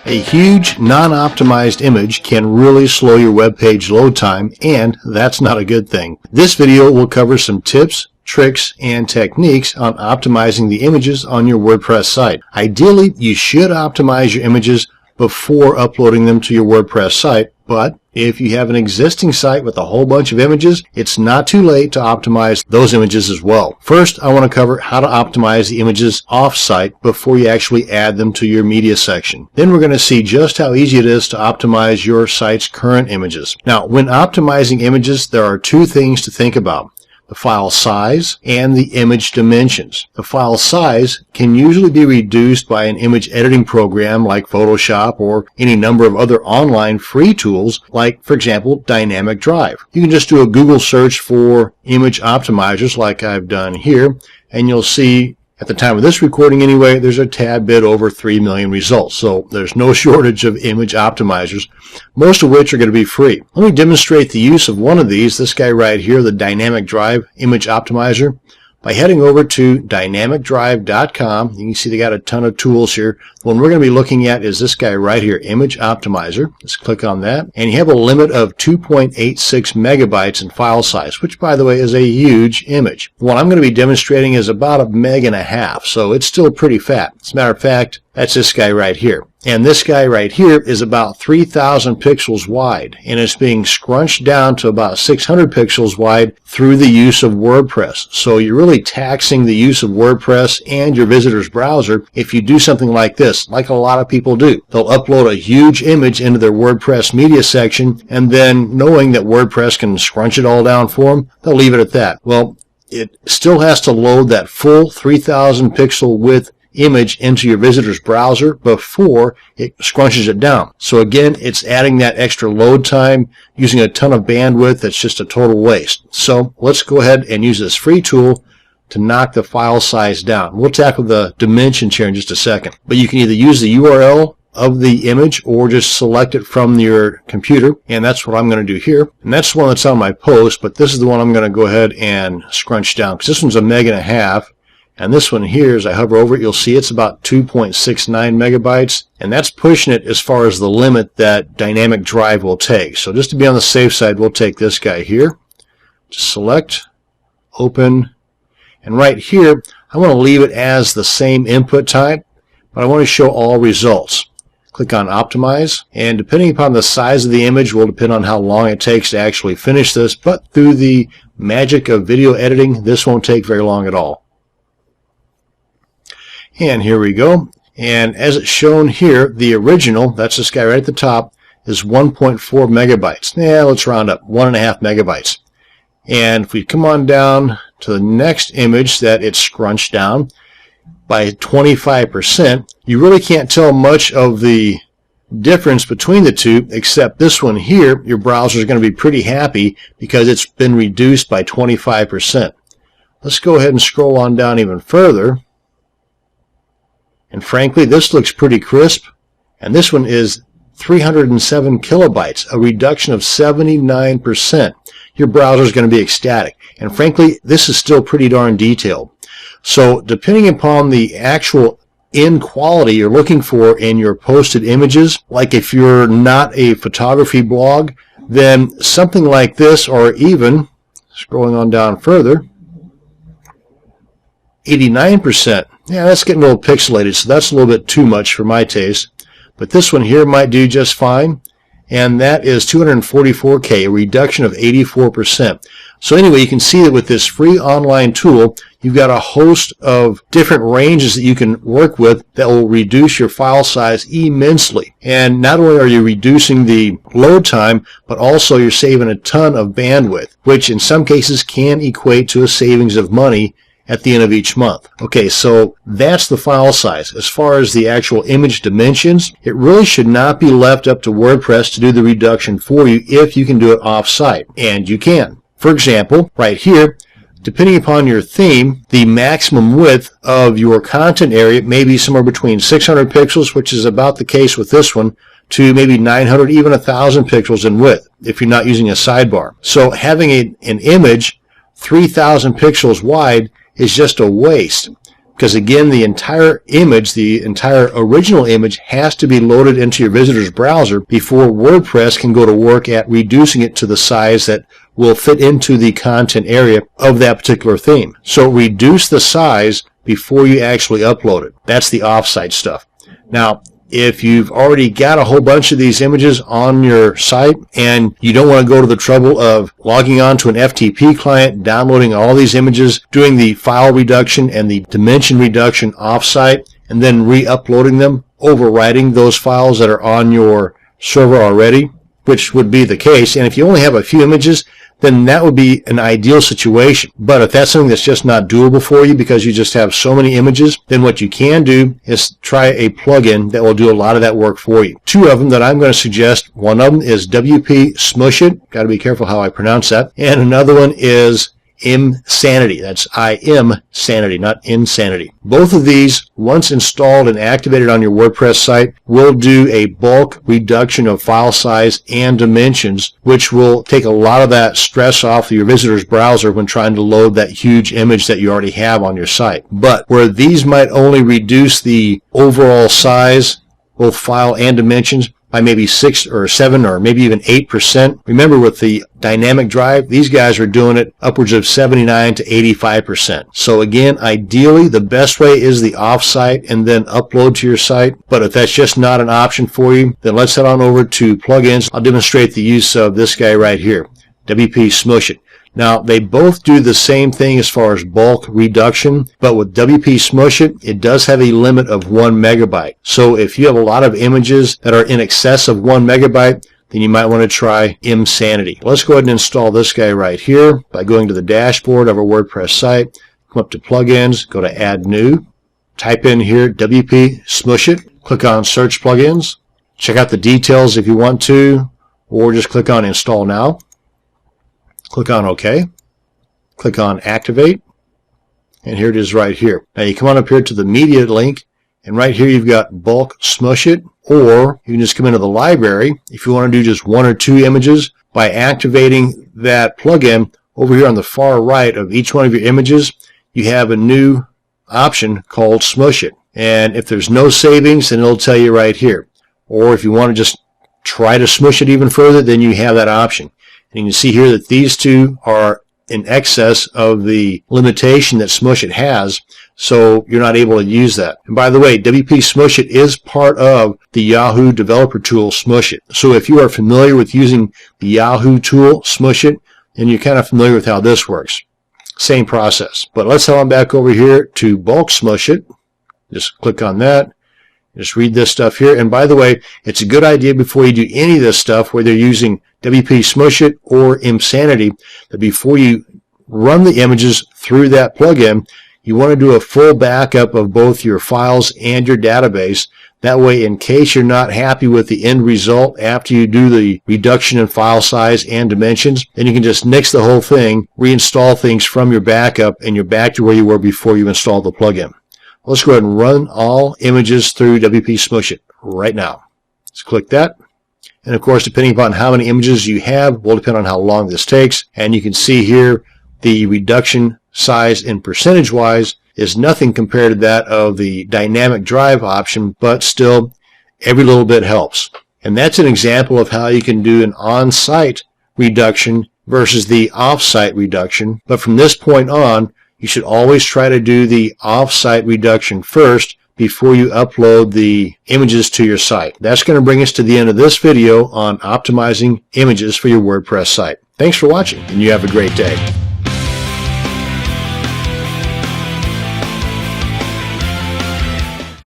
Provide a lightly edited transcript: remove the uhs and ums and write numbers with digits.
A huge, non-optimized image can really slow your web page load time, and that's not a good thing. This video will cover some tips, tricks, and techniques on optimizing the images on your WordPress site. Ideally, you should optimize your images before uploading them to your WordPress site, but if you have an existing site with a whole bunch of images, it's not too late to optimize those images as well. First, I want to cover how to optimize the images off-site before you actually add them to your media section. Then we're going to see just how easy it is to optimize your site's current images. Now, when optimizing images, there are two things to think about: the file size and the image dimensions. The file size can usually be reduced by an image editing program like Photoshop or any number of other online free tools like, for example, Dynamic Drive. You can just do a Google search for image optimizers like I've done here, and you'll see at the time of this recording anyway, there's a tad bit over 3 million results. So there's no shortage of image optimizers, most of which are going to be free. Let me demonstrate the use of one of these, this guy right here, the Dynamic Drive Image Optimizer, by heading over to dynamicdrive.com. You can see they got a ton of tools here. The one we're going to be looking at is this guy right here, Image Optimizer. Let's click on that. And you have a limit of 2.86 megabytes in file size, which, by the way, is a huge image. The one I'm going to be demonstrating is about 1.5 meg, so it's still pretty fat. As a matter of fact, that's this guy right here. And this guy right here is about 3,000 pixels wide, and it's being scrunched down to about 600 pixels wide through the use of WordPress. So you're really taxing the use of WordPress and your visitor's browser if you do something like this, like a lot of people do. They'll upload a huge image into their WordPress media section, and then knowing that WordPress can scrunch it all down for them, they'll leave it at that. Well, it still has to load that full 3,000 pixel width image into your visitor's browser before it scrunches it down. So again, it's adding that extra load time, using a ton of bandwidth. That's just a total waste. So let's go ahead and use this free tool to knock the file size down. We'll tackle the dimensions here in just a second. But you can either use the URL of the image or just select it from your computer, and that's what I'm going to do here. And that's the one that's on my post, but this is the one I'm going to go ahead and scrunch down, because this one's 1.5 meg. And this one here, as I hover over it, you'll see it's about 2.69 megabytes, and that's pushing it as far as the limit that Dynamic Drive will take. So just to be on the safe side, we'll take this guy here. Just select, open, and right here, I want to leave it as the same input type, but I want to show all results. Click on Optimize, and depending upon the size of the image will depend on how long it takes to actually finish this, but through the magic of video editing, this won't take very long at all. And here we go. And as it's shown here, the original, that's this guy right at the top, is 1.4 megabytes. Yeah, let's round up, 1.5 megabytes. And if we come on down to the next image that it's scrunched down by 25%, you really can't tell much of the difference between the two, except this one here, your browser is going to be pretty happy because it's been reduced by 25%. Let's go ahead and scroll on down even further. And frankly, this looks pretty crisp, and this one is 307 kilobytes, a reduction of 79%. Your browser is going to be ecstatic, and frankly, this is still pretty darn detailed. So depending upon the actual end quality you're looking for in your posted images, like if you're not a photography blog, then something like this, or even, scrolling on down further, 89%. Yeah, that's getting a little pixelated, so that's a little bit too much for my taste. But this one here might do just fine, and that is 244K, a reduction of 84%. So anyway, you can see that with this free online tool, you've got a host of different ranges that you can work with that will reduce your file size immensely. And not only are you reducing the load time, but also you're saving a ton of bandwidth, which in some cases can equate to a savings of money at the end of each month. Okay, so that's the file size. As far as the actual image dimensions, it really should not be left up to WordPress to do the reduction for you if you can do it off-site, and you can. For example, right here, depending upon your theme, the maximum width of your content area may be somewhere between 600 pixels, which is about the case with this one, to maybe 900, even 1,000 pixels in width if you're not using a sidebar. So having an image 3,000 pixels wide is just a waste. because again, the entire image, the entire original image has to be loaded into your visitor's browser before WordPress can go to work at reducing it to the size that will fit into the content area of that particular theme. So reduce the size before you actually upload it. That's the offsite stuff. Now, if you've already got a whole bunch of these images on your site and you don't want to go to the trouble of logging on to an FTP client, downloading all these images, doing the file reduction and the dimension reduction offsite, and then re-uploading them, overwriting those files that are on your server already, which would be the case. And if you only have a few images, then that would be an ideal situation. But if that's something that's just not doable for you because you just have so many images, then what you can do is try a plugin that will do a lot of that work for you. Two of them that I'm going to suggest. One of them is WP Smush It. Got to be careful how I pronounce that. And another one is Imsanity. That's I-M Sanity, not Insanity. Both of these, once installed and activated on your WordPress site, will do a bulk reduction of file size and dimensions, which will take a lot of that stress off your visitor's browser when trying to load that huge image that you already have on your site. But where these might only reduce the overall size, both file and dimensions, by maybe 6 or 7 or maybe even 8%. Remember, with the dynamic drive, these guys are doing it upwards of 79 to 85%. So again, ideally, the best way is the offsite and then upload to your site. But if that's just not an option for you, then let's head on over to plugins. I'll demonstrate the use of this guy right here, WP Smush It. Now, they both do the same thing as far as bulk reduction, but with WP Smush It, it does have a limit of 1 megabyte. So if you have a lot of images that are in excess of 1 megabyte, then you might want to try Imsanity. Let's go ahead and install this guy right here by going to the dashboard of our WordPress site, come up to Plugins, go to Add New, type in here WP Smush It, click on Search Plugins, check out the details if you want to, or just click on Install Now. Click on OK. Click on Activate. And here it is right here. Now you come on up here to the Media link, and right here you've got Bulk Smush It, or you can just come into the library if you want to do just 1 or 2 images by activating that plugin. Over here on the far right of each one of your images, you have a new option called Smush It. And if there's no savings, then it'll tell you right here. Or if you want to just try to smush it even further, then you have that option. And you can see here that these two are in excess of the limitation that Smush It has, so you're not able to use that. And by the way, WP Smush It is part of the Yahoo developer tool Smush It. So if you are familiar with using the Yahoo tool Smush It, then you're kind of familiar with how this works. Same process. But let's head on back over here to Bulk Smush It. Just click on that. Just read this stuff here. And by the way, it's a good idea before you do any of this stuff, whether you're using WP Smush It or Imsanity, that before you run the images through that plugin, you want to do a full backup of both your files and your database. That way, in case you're not happy with the end result after you do the reduction in file size and dimensions, then you can just nix the whole thing, reinstall things from your backup, and you're back to where you were before you installed the plugin. Let's go ahead and run all images through WP Smush It right now. Let's click that. And of course, depending upon how many images you have will depend on how long this takes. And you can see here the reduction size in percentage-wise is nothing compared to that of the dynamic drive option, but still every little bit helps. And that's an example of how you can do an on-site reduction versus the off-site reduction. But from this point on, you should always try to do the off-site reduction first before you upload the images to your site. That's going to bring us to the end of this video on optimizing images for your WordPress site. Thanks for watching, and you have a great day.